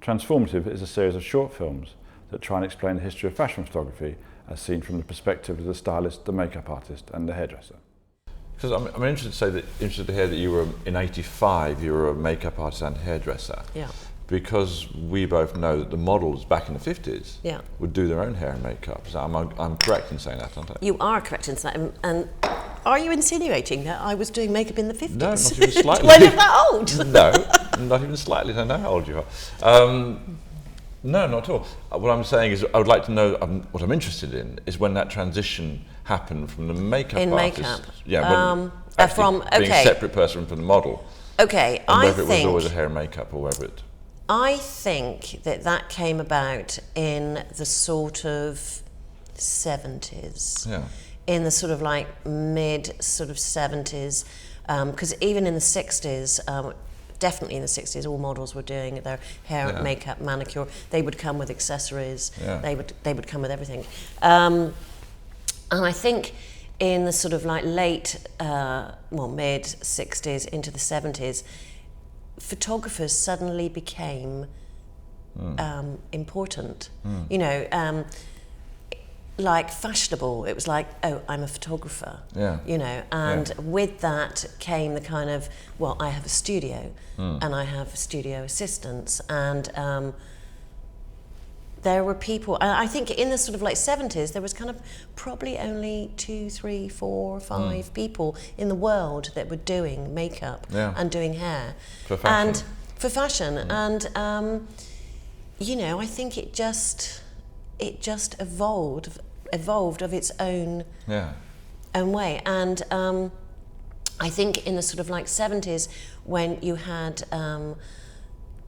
Transformative is a series of short films that try and explain the history of fashion photography as seen from the perspective of the stylist, the makeup artist and the hairdresser. Because I'm interested to hear that you were, in '85, you were a makeup artist and hairdresser. Yeah. Because we both know that the models back in the 50s would do their own hair and makeup. So I'm correct in saying that, aren't I? You are correct in saying that. And are you insinuating that I was doing makeup in the 50s? No, not even slightly. When is that old? No, not even slightly. I know how old you are. No, not at all. What I'm saying is, I would like to know. What I'm interested in is when that transition happened from the makeup artist, makeup. From being a separate person from the model. Okay, and whether it was always a hair and makeup or whether it. I think that came about in the sort of 70s. Yeah. In the sort of like mid sort of 70s, because even in the 60s. Definitely in the 60s, all models were doing their hair, makeup, manicure. They would come with accessories. Yeah. They would come with everything. And I think in the sort of like late, mid 60s into the 70s, photographers suddenly became important. You know, like fashionable. It was like, oh, I'm a photographer. Yeah. You know, and with that came the kind of, well, I have a studio and I have studio assistants, and there were people, I think in the sort of like 70s, there was kind of probably only 2, 3, 4, 5 people in the world that were doing makeup and doing hair. For fashion. And, you know, I think it just evolved of its own way. And I think in the sort of like 70s, when you had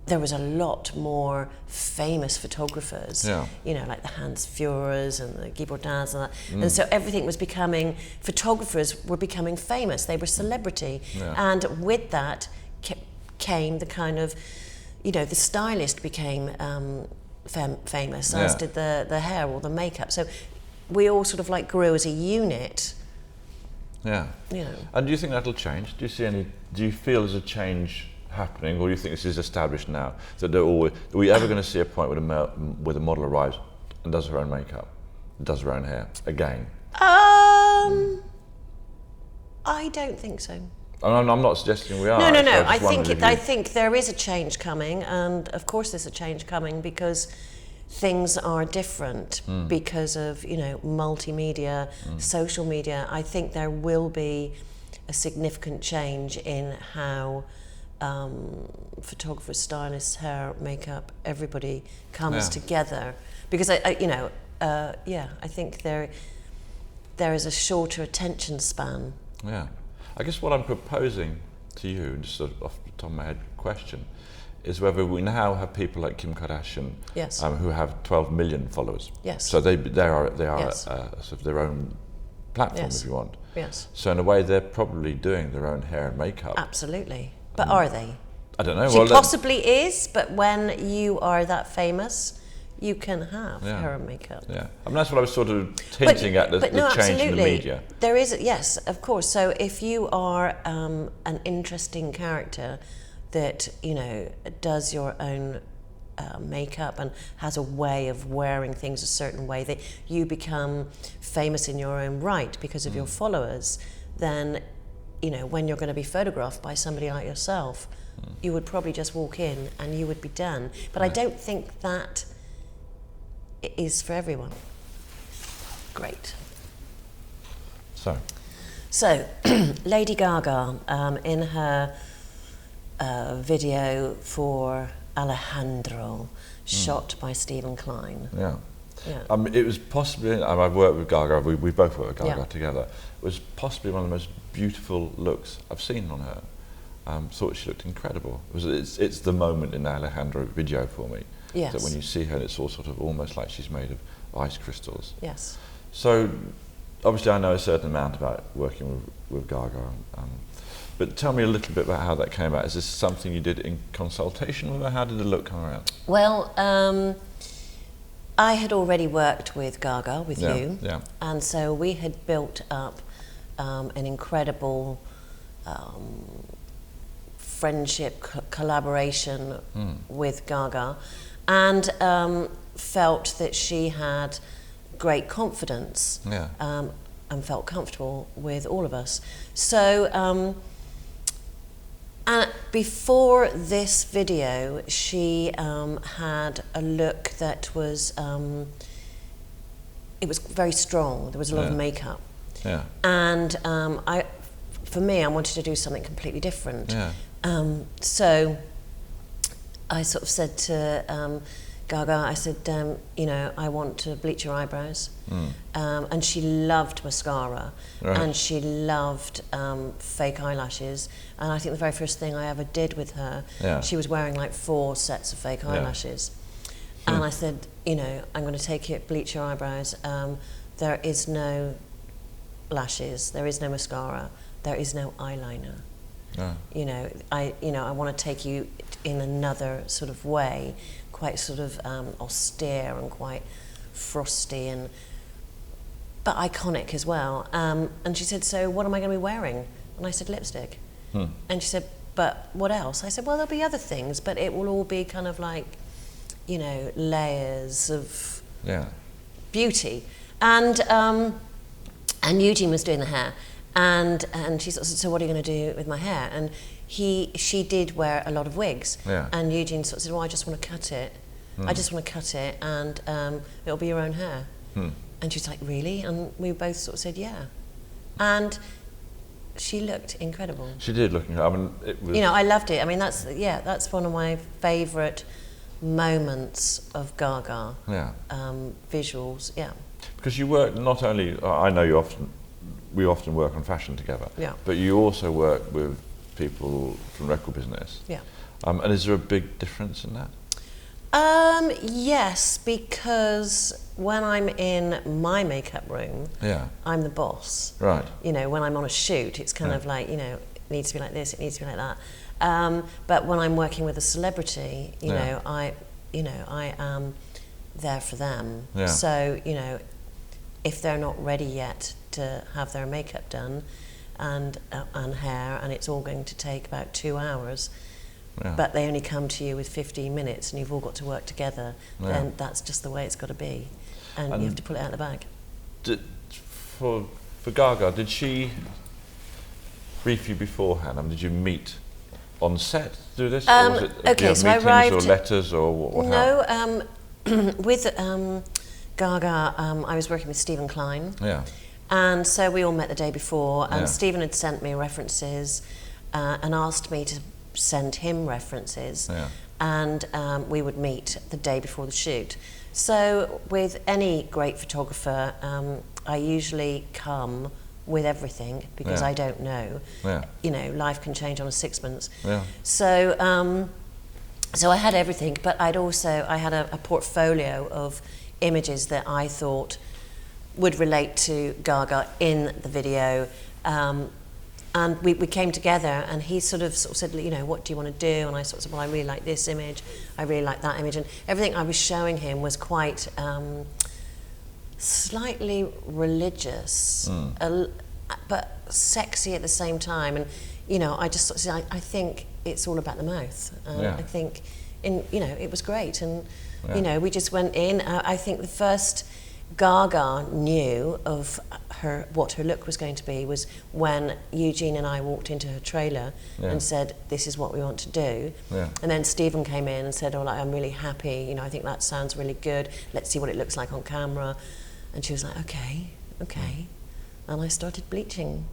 there was a lot more famous photographers, you know, like the Hans Führers and the Guy Bourdins and that. And so everything was becoming, photographers were becoming famous, they were celebrity. And with that came the kind of, you know, the stylist became famous, as did the hair or the makeup. So we all sort of like grew as a unit. Yeah. You know. And do you think that'll change? Do you feel there's a change happening, or do you think this is established now? That are we ever going to see a point where the model arrives and does her own makeup, does her own hair again? I don't think so. I'm not suggesting we are. No. I think there is a change coming, and of course there's a change coming because things are different because of, you know, multimedia, social media. I think there will be a significant change in how photographers, stylists, hair, makeup, everybody comes together, because I think there is a shorter attention span. Yeah. I guess what I'm proposing to you, just sort of off the top of my head question, is whether we now have people like Kim Kardashian, who have 12 million followers. Yes. So they are sort of their own platform, if you want. Yes. So in a way, they're probably doing their own hair and makeup. Absolutely. But are they? I don't know. She possibly is, but when you are that famous, you can have hair and makeup. Yeah, I mean that's what I was sort of hinting at, the change in the media. There is, yes, of course. So if you are an interesting character that, you know, does your own makeup and has a way of wearing things a certain way, that you become famous in your own right because of your followers, then, you know, when you're going to be photographed by somebody like yourself, you would probably just walk in and you would be done. But I don't think that is for everyone. Great. So Lady Gaga, in her video for Alejandro, shot by Steven Klein. Yeah. It was possibly, I've worked with Gaga, we both worked with Gaga together. It was possibly one of the most beautiful looks I've seen on her. Thought she looked incredible. It's the moment in the Alejandro video for me. Yes. That when you see her, it's all sort of almost like she's made of ice crystals. Yes. So, obviously I know a certain amount about working with Gaga, but tell me a little bit about how that came about. Is this something you did in consultation with her? How did the look come around? Well, I had already worked with Gaga, with you, and so we had built up an incredible friendship, collaboration with Gaga, and felt that she had great confidence and felt comfortable with all of us. So, and before this video, she had a look that was, it was very strong. There was a lot of makeup. Yeah. And for me, I wanted to do something completely different. Yeah. So I sort of said to Gaga, I said, you know, I want to bleach your eyebrows. And she loved mascara. Right. And she loved fake eyelashes. And I think the very first thing I ever did with her, she was wearing like 4 sets of fake eyelashes. And I said, you know, I'm going to take it, bleach your eyebrows. There is no lashes, there is no mascara, there is no eyeliner. You know, I want to take you in another sort of way, quite sort of austere and quite frosty but iconic as well. And she said, so what am I going to be wearing? And I said, lipstick. And she said, but what else? I said, well, there'll be other things, but it will all be kind of like, you know, layers of beauty. And Eugene was doing the hair, and she sort of said, so what are you going to do with my hair? And she did wear a lot of wigs, and Eugene sort of said, well, I just want to cut it. I just want to cut it, and it'll be your own hair. And she's like, really? And we both sort of said, yeah. And she looked incredible. She did look incredible. I mean, it was, you know, I loved it. I mean, that's one of my favourite moments of Gaga visuals. Because you work not only, I know we often work on fashion together, but you also work with people from record business. And is there a big difference in that? Yes, because when I'm in my makeup room, I'm the boss. Right. You know, when I'm on a shoot, it's kind of like, you know, it needs to be like this, it needs to be like that. But when I'm working with a celebrity, you know, I am there for them. So, you know, if they're not ready yet to have their makeup done and hair, and it's all going to take about 2 hours, but they only come to you with 15 minutes and you've all got to work together, then that's just the way it's got to be. And you have to pull it out of the bag. For Gaga, did she brief you beforehand? I mean, did you meet on set to do this? Or was it, okay, so I arrived... or letters or what? No, with Gaga, I was working with Steven Klein. And so we all met the day before, and Steven had sent me references and asked me to send him references, and we would meet the day before the shoot. So with any great photographer, I usually come with everything because I don't know. You know, life can change on a sixpence. So so I had everything, but I had a portfolio of images that I thought would relate to Gaga in the video. And we came together, and he sort of said, you know, what do you want to do? And I sort of said, well, I really like this image, I really like that image. And everything I was showing him was quite slightly religious, but sexy at the same time. And, you know, I just sort of said, I think it's all about the mouth. I think, you know, it was great. And, you know, we just went in. I think the first Gaga knew of what her look was going to be was when Eugene and I walked into her trailer and said, this is what we want to do. And then Steven came in and said, oh, like, I'm really happy, you know, I think that sounds really good, let's see what it looks like on camera. And she was like, okay. And I started bleaching.